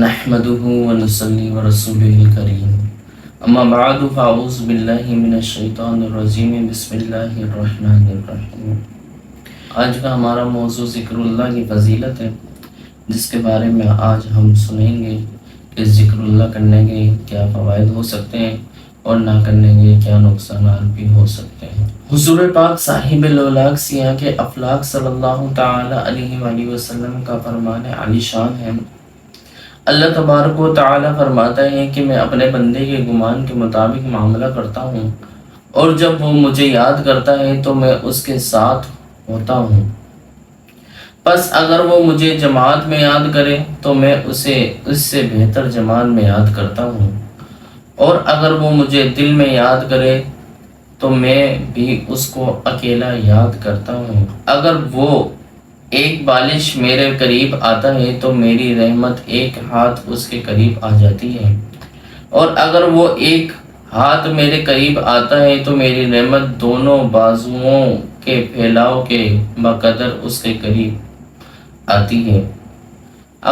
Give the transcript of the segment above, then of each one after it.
نحمده ونصلي ورسوله الكريم اما بعد فاعوذ باللہ من الشیطان الرجیم بسم اللہ الرحمن الرحیم۔ آج کا ہمارا موضوع ذکر اللہ کی فضیلت ہے، جس کے بارے میں آج ہم سنیں گے کہ ذکر اللہ کرنے کے کیا فوائد ہو سکتے ہیں اور نہ کرنے کے کیا نقصانات بھی ہو سکتے ہیں۔ حضور پاک صاحب الاولاق سیاہ کے افلاق صلی اللہ تعالی علیہ وآلہ وسلم کا فرمان عالی شان ہے۔ اللہ تبارک و تعالی فرماتا ہے کہ میں اپنے بندے کے گمان کے مطابق معاملہ کرتا ہوں، اور جب وہ مجھے یاد کرتا ہے تو میں اس کے ساتھ ہوتا ہوں۔ پس اگر وہ مجھے جماعت میں یاد کرے تو میں اسے اس سے بہتر جماعت میں یاد کرتا ہوں، اور اگر وہ مجھے دل میں یاد کرے تو میں بھی اس کو اکیلا یاد کرتا ہوں۔ اگر وہ ایک بالش میرے قریب آتا ہے تو میری رحمت ایک ہاتھ اس کے قریب آ جاتی ہے، اور اگر وہ ایک ہاتھ میرے قریب آتا ہے تو میری رحمت دونوں بازوؤں کے پھیلاؤ کے بقدر اس کے قریب آتی ہے۔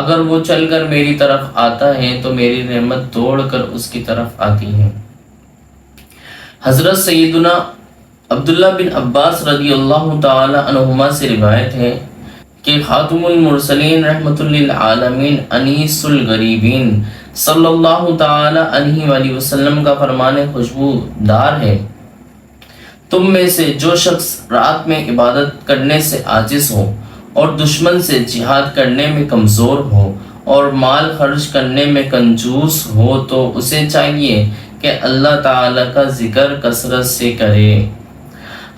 اگر وہ چل کر میری طرف آتا ہے تو میری رحمت دوڑ کر اس کی طرف آتی ہے۔ حضرت سیدنا عبداللہ بن عباس رضی اللہ تعالی عنہما سے روایت ہے کہ خاتم المرسلین رحمۃ للعالمین انیس الغریبین صلی اللہ تعالی علیہ وآلہ وسلم کا فرمان خوشبو دار ہے، تم میں سے جو شخص رات میں عبادت کرنے سے عاجز ہو اور دشمن سے جہاد کرنے میں کمزور ہو اور مال خرچ کرنے میں کنجوس ہو تو اسے چاہیے کہ اللہ تعالی کا ذکر کثرت سے کرے۔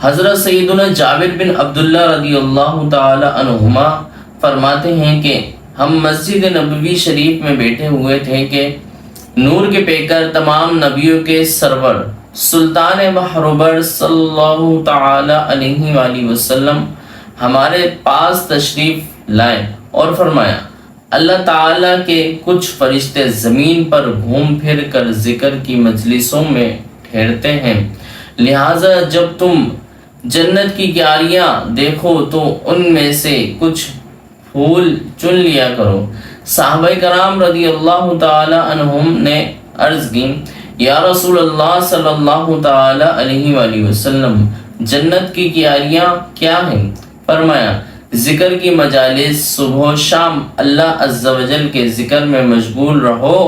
حضرت سیدنا جابر بن عبداللہ رضی اللہ تعالی عنہما فرماتے ہیں کہ ہم مسجد نبوی شریف میں بیٹھے ہوئے تھے کہ نور کے پیکر تمام نبیوں کے سرور سلطان محروبر صلی اللہ تعالی علیہ وآلہ وسلم ہمارے پاس تشریف لائے اور فرمایا، اللہ تعالیٰ کے کچھ فرشتے زمین پر گھوم پھر کر ذکر کی مجلسوں میں ٹھہرتے ہیں، لہٰذا جب تم جنت کی کیاریاں دیکھو تو ان میں سے کچھ پھول چن لیا کرو۔ صحابہ کرام رضی اللہ تعالی عنہم نے عرض کی، یا رسول اللہ صلی اللہ تعالی علیہ وآلہ وسلم، جنت کی کیاریاں کیا ہیں؟ فرمایا، ذکر کی مجالس، صبح و شام اللہ عز و جل کے ذکر میں مشغول رہو،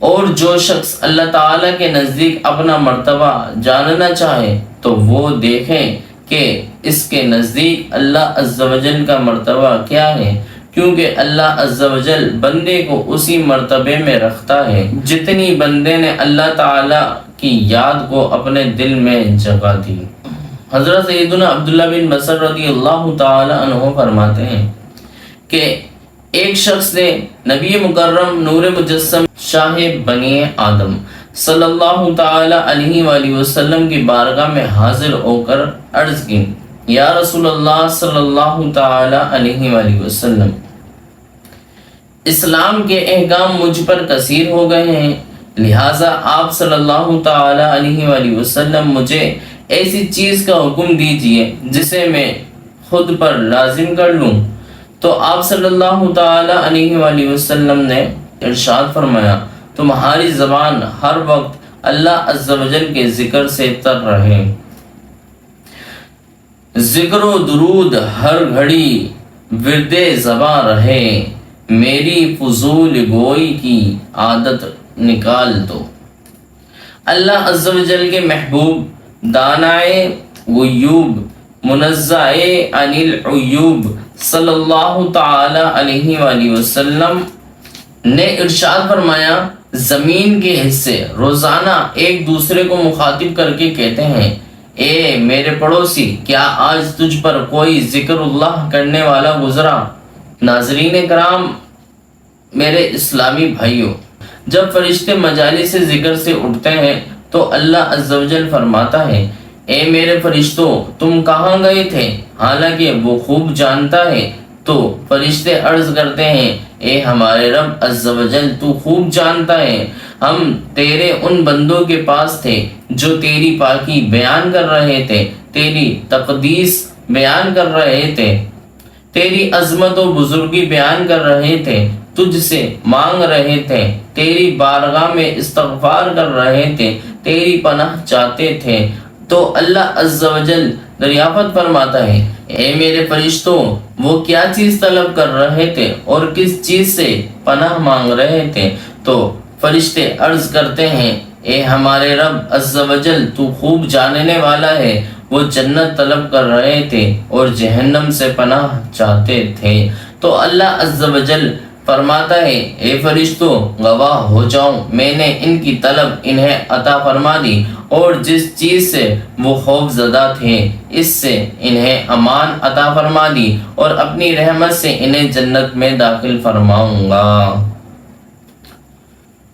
اور جو شخص اللہ تعالیٰ کے نزدیک اپنا مرتبہ جاننا چاہے تو وہ دیکھیں کہ اس کے نزدیک اللہ عز و جل کا مرتبہ کیا ہے، کیونکہ اللہ عز و جل بندے کو اسی مرتبے میں رکھتا ہے جتنی بندے نے اللہ تعالیٰ کی یاد کو اپنے دل میں جگہ دی۔ حضرت سیدنا عبداللہ بن مسعود رضی اللہ تعالی عنہ فرماتے ہیں کہ ایک شخص نے نبی مکرم نور مجسم شاہ بنی آدم صلی اللہ تعالی علیہ وآلہ وسلم کی بارگاہ میں حاضر ہو کر عرض کی، یا رسول اللہ صلی اللہ تعالی علیہ وآلہ وسلم، اسلام کے احکام مجھ پر کثیر ہو گئے ہیں، لہٰذا آپ صلی اللہ تعالی علیہ وآلہ وسلم مجھے ایسی چیز کا حکم دیجئے جسے میں خود پر لازم کر لوں۔ تو آپ صلی اللہ تعالی علیہ وآلہ وسلم نے ارشاد فرمایا، تمہاری زبان ہر وقت اللہ عز و جل کے ذکر سے تر رہے، ذکر و درود ہر گھڑی ورد زباں رہے، میری فضول گوئی کی عادت نکال دو۔ اللہ عز و جل کے محبوب، دانائے غیوب، منزہ عن العیوب صلی اللہ تعالی علیہ وآلہ وسلم نے ارشاد فرمایا، زمین کے حصے روزانہ ایک دوسرے کو مخاطب کر کے کہتے ہیں، اے میرے پڑوسی، کیا آج تجھ پر کوئی ذکر اللہ کرنے والا گزرا؟ ناظرین کرام، میرے اسلامی بھائیوں، جب فرشتے مجالس سے ذکر سے اٹھتے ہیں تو اللہ عز و جل فرماتا ہے، اے میرے فرشتوں، تم کہاں گئے تھے؟ حالانکہ وہ خوب جانتا ہے۔ تو فرشتے عرض کرتے ہیں، اے ہمارے رب عز و جل، تو خوب جانتا ہے، ہم تیرے ان بندوں کے پاس تھے جو تیری پاکی بیان کر رہے تھے، تیری تقدیس بیان کر رہے تھے، تیری عظمت و بزرگی بیان کر رہے تھے، تجھ سے مانگ رہے تھے، تیری بارگاہ میں استغفار کر رہے تھے، تیری پناہ چاہتے تھے، تو اللہ عز و جل دریافت فرماتا ہے، اے میرے فرشتوں، وہ کیا چیز طلب کر رہے تھے اور کس چیز سے پناہ مانگ رہے تھے؟ تو فرشتے عرض کرتے ہیں، اے ہمارے رب عز و جل، تو خوب جاننے والا ہے، وہ جنت طلب کر رہے تھے اور جہنم سے پناہ چاہتے تھے۔ تو اللہ عز و جل فرماتا ہے، اے فرشتوں، گواہ ہو جاؤں، میں نے ان کی طلب انہیں عطا فرما دی، اور جس چیز سے وہ خوف زدہ تھے اس سے انہیں امان عطا فرما دی، اور اپنی رحمت سے انہیں جنت میں داخل فرماؤں گا۔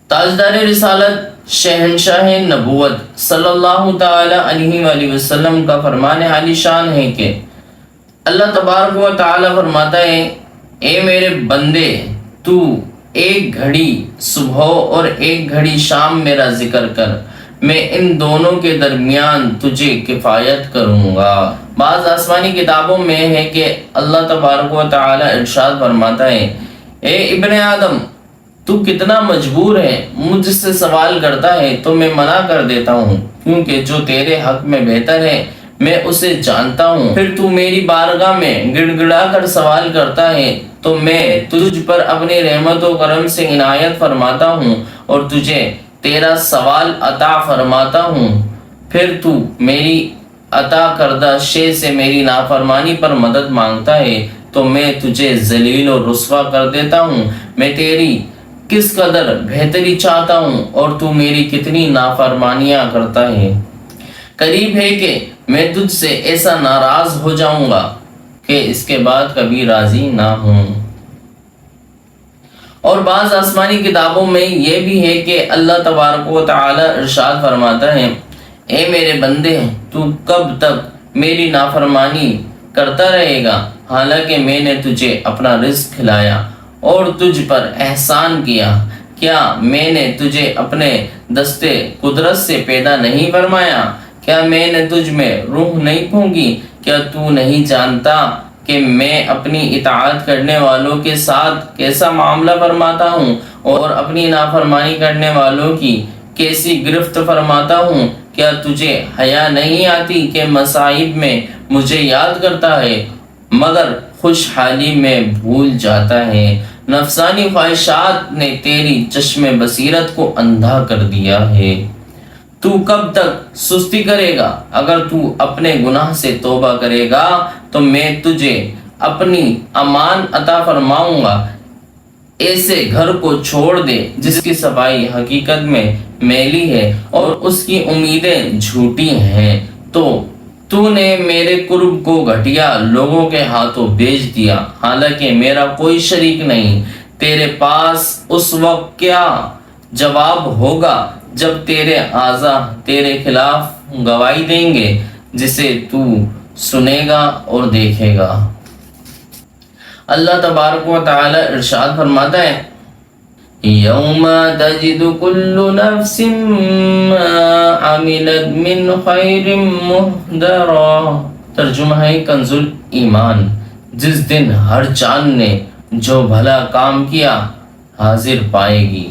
تاجدار رسالت شہنشاہ نبوت صلی اللہ تعالی علیہ وآلہ وسلم کا فرمان عالی شان ہے کہ اللہ تبارک و تعالی فرماتا ہے، اے میرے بندے، تو ایک گھڑی صبح اور ایک گھڑی شام میرا ذکر کر، میں ان دونوں کے درمیان تجھے کفایت کروں گا۔ بعض آسمانی کتابوں میں ہے کہ اللہ تبارک و تعالی ارشاد فرماتا ہے، اے ابن آدم، تو کتنا مجبور ہے، مجھ سے سوال کرتا ہے تو میں منع کر دیتا ہوں، کیونکہ جو تیرے حق میں بہتر ہے میں اسے جانتا ہوں۔ پھر تو میری بارگاہ میں گڑ گڑا کر سوال کرتا ہے تو میں تجھ پر اپنی رحمت و کرم سے عنایت فرماتا ہوں اور تجھے تیرا سوال عطا فرماتا ہوں۔ پھر تو میری عطا کردہ شے سے میری نافرمانی پر مدد مانگتا ہے تو میں تجھے ذلیل و رسوا کر دیتا ہوں۔ میں تیری کس قدر بہتری چاہتا ہوں اور تو میری کتنی نافرمانیاں کرتا ہے۔ قریب ہے کہ میں تجھ سے ایسا ناراض ہو جاؤں گا کہ اس کے بعد کبھی راضی نہ ہوں۔ اور بعض آسمانی کتابوں میں یہ بھی ہے کہ اللہ تبارک و تعالی ارشاد فرماتا ہے، اے میرے بندے، تو کب تک میری نافرمانی کرتا رہے گا، حالانکہ میں نے تجھے اپنا رزق کھلایا اور تجھ پر احسان کیا؟ کیا میں نے تجھے اپنے دستے قدرت سے پیدا نہیں فرمایا؟ کیا میں نے تجھ میں روح نہیں پھونکی؟ کیا تو نہیں جانتا کہ میں اپنی اطاعت کرنے والوں کے ساتھ کیسا معاملہ فرماتا ہوں اور اپنی نافرمانی کرنے والوں کی کیسی گرفت فرماتا ہوں؟ کیا تجھے حیا نہیں آتی کہ مصائب میں مجھے یاد کرتا ہے مگر خوشحالی میں بھول جاتا ہے؟ نفسانی خواہشات نے تیری چشم بصیرت کو اندھا کر دیا ہے۔ تو کب تک سستی کرے گا؟ اگر تو اپنے گناہ سے توبہ کرے گا تو میں تجھے اپنی امان عطا فرماؤں گا۔ ایسے گھر کو چھوڑ دے جس کی صفائی حقیقت میں میلی ہے اور اس کی امیدیں جھوٹی ہیں، تو نے میرے قرب کو گھٹیا لوگوں کے ہاتھوں بیچ دیا، حالانکہ میرا کوئی شریک نہیں۔ تیرے پاس اس وقت کیا جواب ہوگا جب تیرے اعضاء تیرے خلاف گواہی دیں گے، جسے تو سنے گا اور دیکھے گا۔ اللہ تبارک و تعالی ارشاد فرماتا ہے، یوم تجد کل نفس ما عملت من خیر محضرا۔ ترجمہ ہے کنز ایمان، جس دن ہر جان نے جو بھلا کام کیا حاضر پائے گی۔